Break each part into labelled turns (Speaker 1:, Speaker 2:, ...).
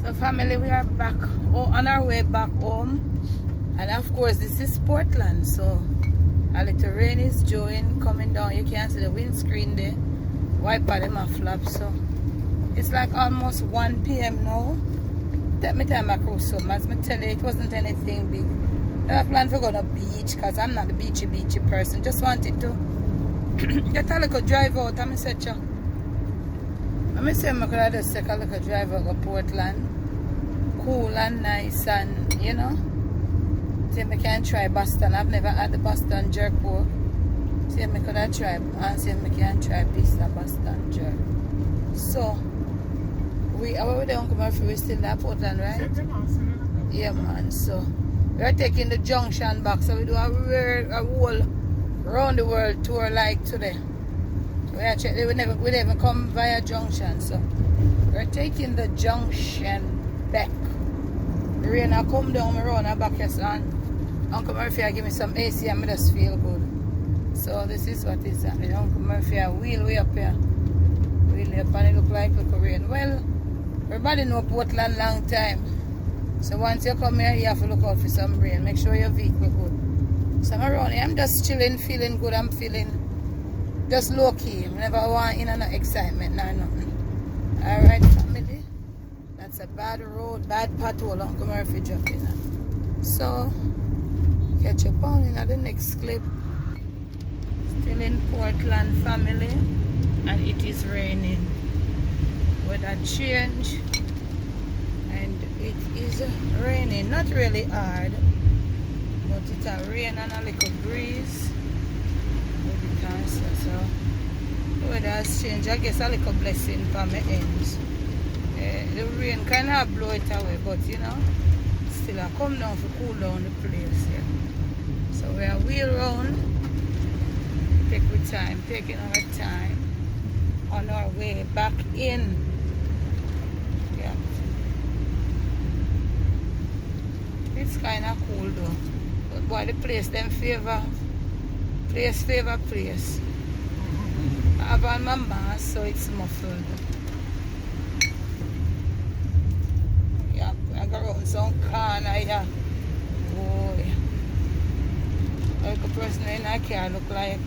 Speaker 1: So family, we are back on our way back home, and of course this is Portland, so a little rain is coming down. You can see the windscreen there, wiper them a flap. So it's like almost 1 p.m. now. Take me time across home. As I tell you, it wasn't anything big. I planned to go to the beach because I'm not a beachy person. Just wanted to get a little drive out. I'm said, I could just take a little drive out of Portland. Cool and nice, and you know, see if I can try Boston. I've never had the Boston jerk pork. See if I could try and see if I can try piece of Boston jerk. So we are with the Uncle Murphy, we're still at Portland, right? Yeah man, so we are taking the junction back, so we do a whole round the world tour like today. We never come via junction, so we're taking the junction back. The rain I come down, I run back here, son. Uncle Murphy I give me some AC and I just feel good. So this is what is happening. Uncle Murphy I wheel way up here. Wheel up and it look like little rain. Well, everybody know Portland long time. So once you come here, you have to look out for some rain. Make sure your vehicle good. So I'm around here, I'm just chilling, feeling good. I'm feeling just low key. I never want in no excitement, no nothing. Alright family. That's a bad road, bad pothole Uncle Murphy dropping. So catch up on in the next clip. Still in Portland family, and it is raining. Weather change, and it is raining. Not really hard, but it's a rain and a little breeze. So the weather has changed. I guess a little blessing for my ends. The rain kind of blow it away, but you know, still I come down to cool down the place. Yeah. So we are wheel round, taking our time on our way back in. Yeah. It's kind of cool though. But boy, the place them favor place. I have on my mask, so it's muffled. Yeah, I go around some corner here. Boy. Like a person in a car look like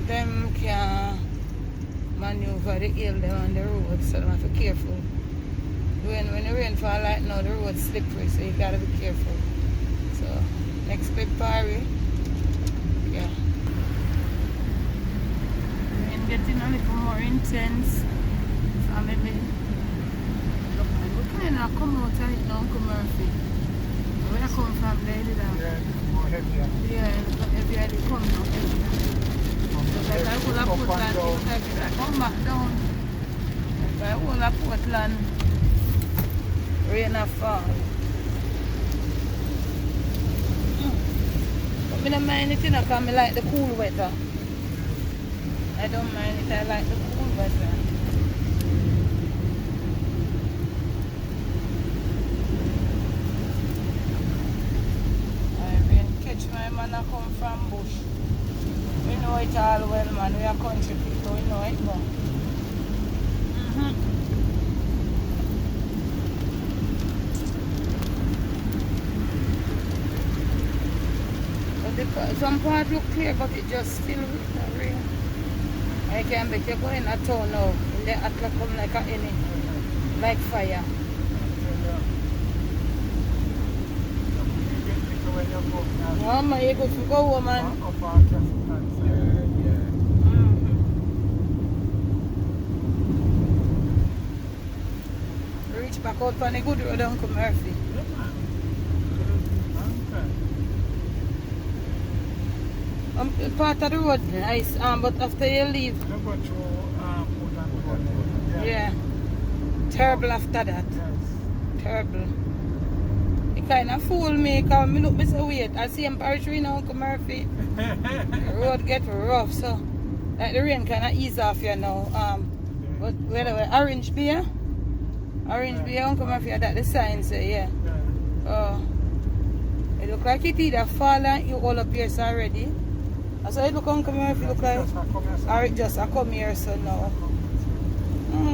Speaker 1: them can maneuver the hill them on the road, so them have to be careful. When the rain fall like now, the road's slippery, so you gotta be careful. So next clip party. Yeah. Rain getting a little more intense. Family. Look, we kind of come out of it now, Uncle Murphy. Where I come from, there, did I? Yeah, more heavier. Yeah, heavier they come now. Like I would have Portland, I come back down. Like I would have Portland, rain a fall. But I don't mind it, because I like the cool weather. I don't mind it, I like the cool weather. My man I come from bush. We know it all well, man. We are country people, we know it now. But some part look clear, but it just still rain. I can bet you go in a town now. In the atla come like a any, like fire. Oh my, you go to go, woman. Reach back out on a good road, Uncle Murphy. Part of the road nice, but after you leave, yeah, terrible after that. Terrible. Kind of fool me because I look me so wait. I see him parachute now, Uncle Murphy. The road get rough, so like the rain kind of ease off here now. But where Orange Beer? Orange Beer, Uncle Murphy, that the sign say, yeah. It look like it either fall and you all up here so already. I So it look Uncle Murphy look like, or it just I come here so now.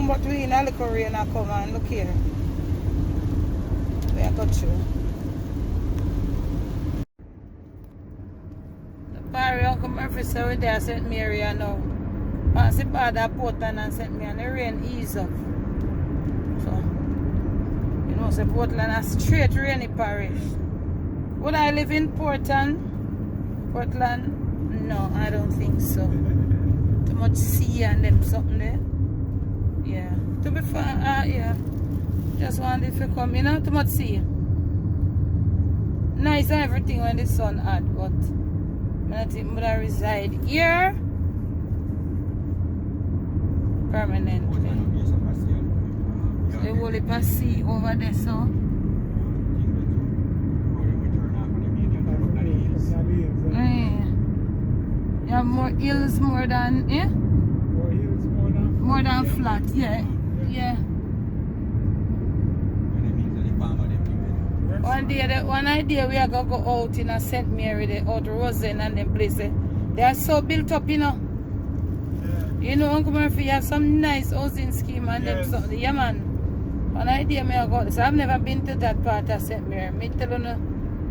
Speaker 1: But we in a little rain and come and look here. We are got through. The party Uncle Murphy said we're there at St. Mary and now. Pass the part of Portland and St. Mary and the rain ease up. So, you know, so Portland is straight rainy parish. Would I live in Portland? No, I don't think so. Too much sea and them something there. Yeah. To be fair, yeah. Just wanted if you come, you know, too much sea. Nice and everything when the sun hot, but I think I reside here permanently. So the whole heap of sea over there, so. You have more hills more than, yeah?
Speaker 2: More hills
Speaker 1: more than flat, yeah. Yeah. One idea we are gonna go out in a St. Mary, the out Rosen and them places. They are so built up, you know. Yeah. You know, Uncle Murphy, you have some nice housing scheme and them something. Yeah, man. One idea me I got this. I've never been to that part of St. Mary. Me tell you,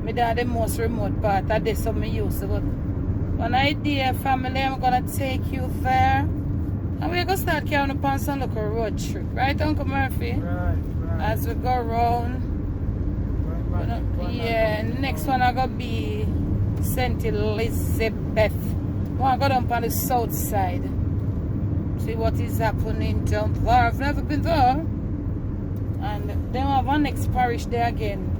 Speaker 1: me that the most remote part of this, so me used to. But one idea, family, I'm gonna take you there. And we're gonna start carrying upon some little road trip. Right, Uncle Murphy?
Speaker 2: Right.
Speaker 1: As we go around. Yeah, next one I gonna be St. Elizabeth. Wanna go down on the south side. See what is happening down there. I've never been there. And then I have one next parish there again.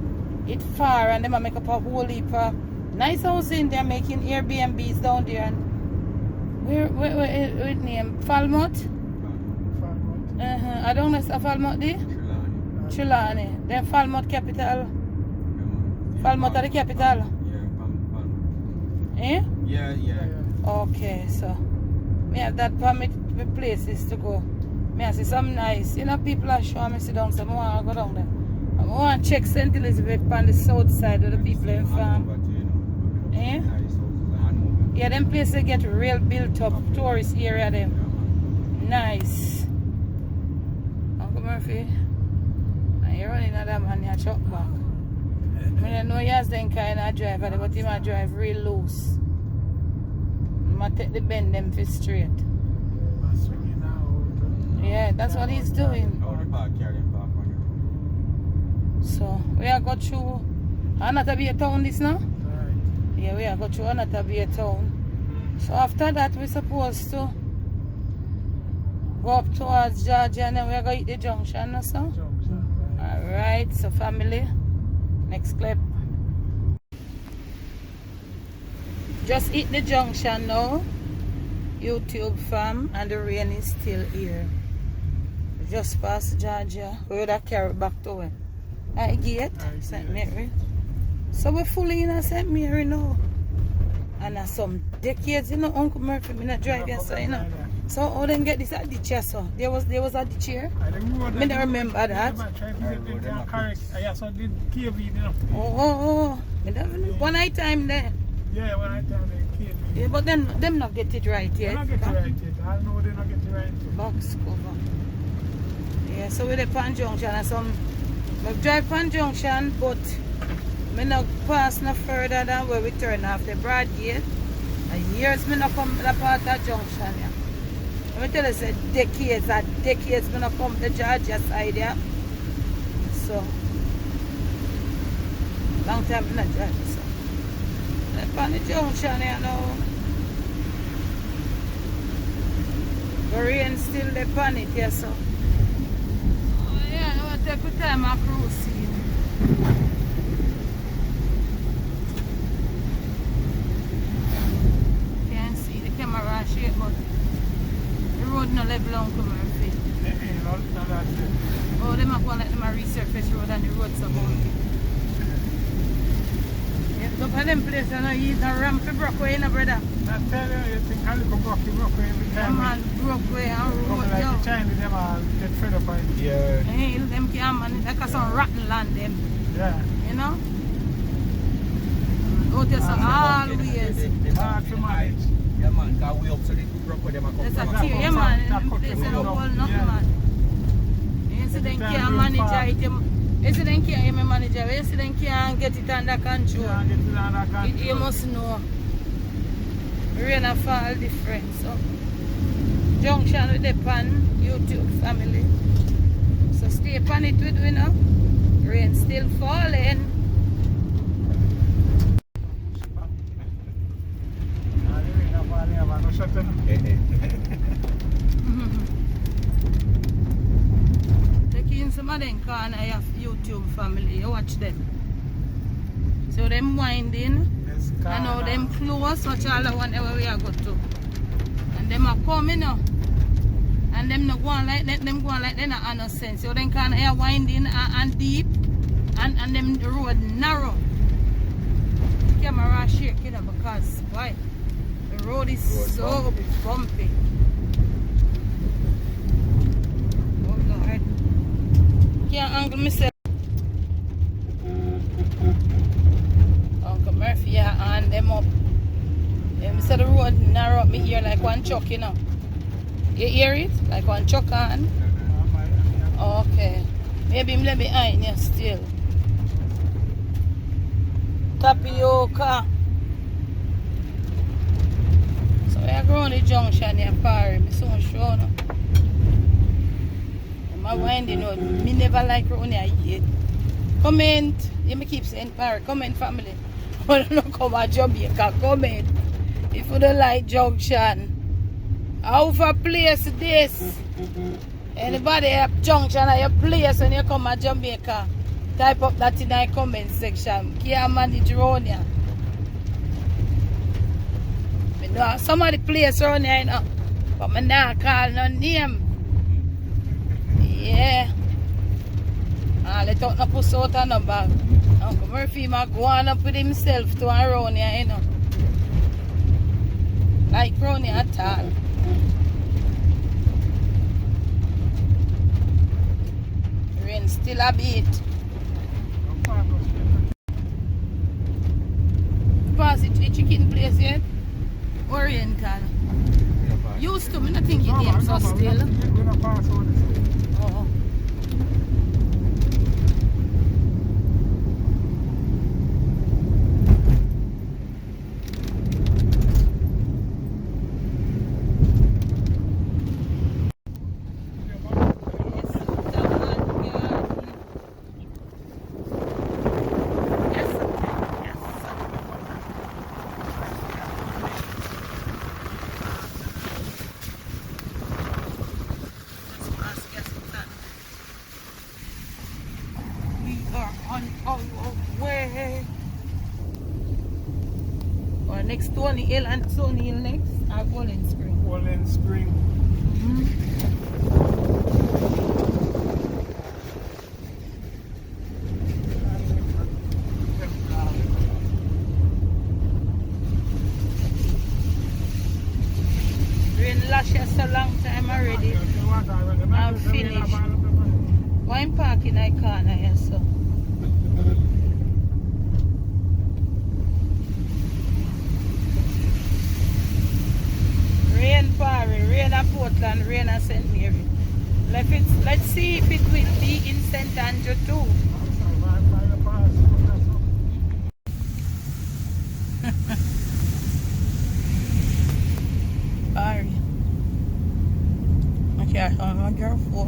Speaker 1: It's far and then I make up a whole heap of nice housing. They're making Airbnbs down there. And where it name? Falmouth? I don't know if it's Falmouth there. Trelawney. Then Falmouth capital. Falmouth are the capital? Yeah,
Speaker 2: Yeah.
Speaker 1: Okay, so me have that permit places to go. Me I see some nice, you know, people are showing me sit down, so I want to go down there. I want to check St. Elizabeth on the south side of the people in farm. Yeah, them places get real built up, tourist area them. Nice. Uncle Murphy, and you're running at that man, you truck back. I know he has them kind of driver, but he might drive real loose. He might take the bend them for straight. Yeah, that's what he's doing. So, we are go through Anatabia town this now? Yeah, we are go through Anatabia town. So after that, we're supposed to go up towards Georgia and then we're going to hit the junction or so. Alright, so family. Next clip. Just hit the junction now. YouTube fam, and the rain is still here. Just past Georgia. We would have carried back to it. I gate St. Mary. So we're fully in St. Mary now. And some decades, you know, Uncle Murphy, me not drive here, so you know. So how them get this at the chair, so there was a ditch here. I don't remember that. Oh. One night time there.
Speaker 2: Yeah, one night time they came.
Speaker 1: Yeah, but them not get it right yet.
Speaker 2: They not get it right yet. I know they not get it right yet.
Speaker 1: Box cover. Yeah, so we're the Pan Junction and some we drive Pan Junction, but me not pass no further than where we turn off the Broad Gate. And years me not come to the part of junction, yeah. Let me tell you, say decades me not come to the Georgia side, yeah. So long time me not drive, so up on the junction here now. The rain still up on it here, so yeah, I want to take the time of cruising. Can't see the camera shape, but the road no level on Murphy. Oh, they might want to let them resurface road and the road so bumpy. Yeah, look at them places, you know, he's a ramp for Brockway, you know, brother.
Speaker 2: I tell you think I look at Brockway every time.
Speaker 1: Yeah, man, Brockway and road,
Speaker 2: like
Speaker 1: yo.
Speaker 2: the Chinese, them all get fed up by it.
Speaker 3: Yeah.
Speaker 1: Hey, them can't man, it's like some rotten land, them.
Speaker 2: Yeah.
Speaker 1: You know? Go to some always.
Speaker 2: Hard to manage.
Speaker 3: Yeah, man, because we up so they cook up with them.
Speaker 1: There's a tear, yeah, man, in them place, in the whole nothing, man. Incident can't manage it. Incident can't manage it. Incident can't get it under control. You must know. Rain and fall different. So junction with the pan, YouTube family. So stay pan it with we now. Rain still falling. Take in some of them corner of YouTube family, you watch them. So them winding, and now them close, watch all the one where we are go to. And them are coming now. And them not going like that, them going like they not have no sense. So them corner are winding and deep, and them the road narrow. Camera shaking because why? The road is so bumpy. Oh Lord. Can't angle myself. Uncle Murphy, yeah, and them up. Them said the road narrow up me here like one chuck, you know. You hear it? Like one chuck on. Okay. Maybe I'm left behind you still. Tapioca. So we are going to the junction here, Parry. I'm so sure now. I'm winding road. Me never like round here yet. Comment. You me keep saying Parry. Comment family. When you come to Jamaica, comment. If you don't like junction. How for place this? Anybody have junction at your place when you come to Jamaica? Type up that in the comment section. Can't manage around here. I know some of the place around here, you know, but I not call no name. Yeah. Let out no puss out of no bag. Uncle Murphy might go on up with himself to around here, you know. Like around here at all. Rain still a bit. Pass it to the chicken place yet? Oriental. Used to, I don't think it came so still. Oh. Next Stony Hill and Stony Hill next are Golden Spring.
Speaker 2: Golden Spring.
Speaker 1: Rain last us a long time already. I'm finished. Why I'm parking I corner here so. Rain Parry, rain at Portland, rain at St. Mary. Let's see if it will be in St. Andrew too. Parry. Okay, I'm girl 4.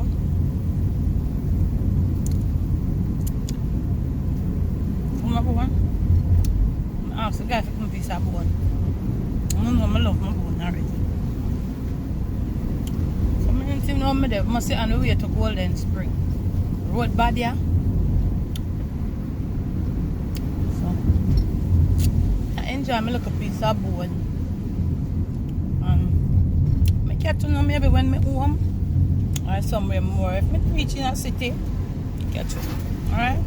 Speaker 1: Number 1. I asked the guy if he can piece of bone. I love my bone already. You know, I must say on the way to Golden Spring. Road bad, yeah. So, I enjoy my little piece of bone. And I catch to know maybe when I'm home or somewhere more. If I reach in a city, catch you. Alright?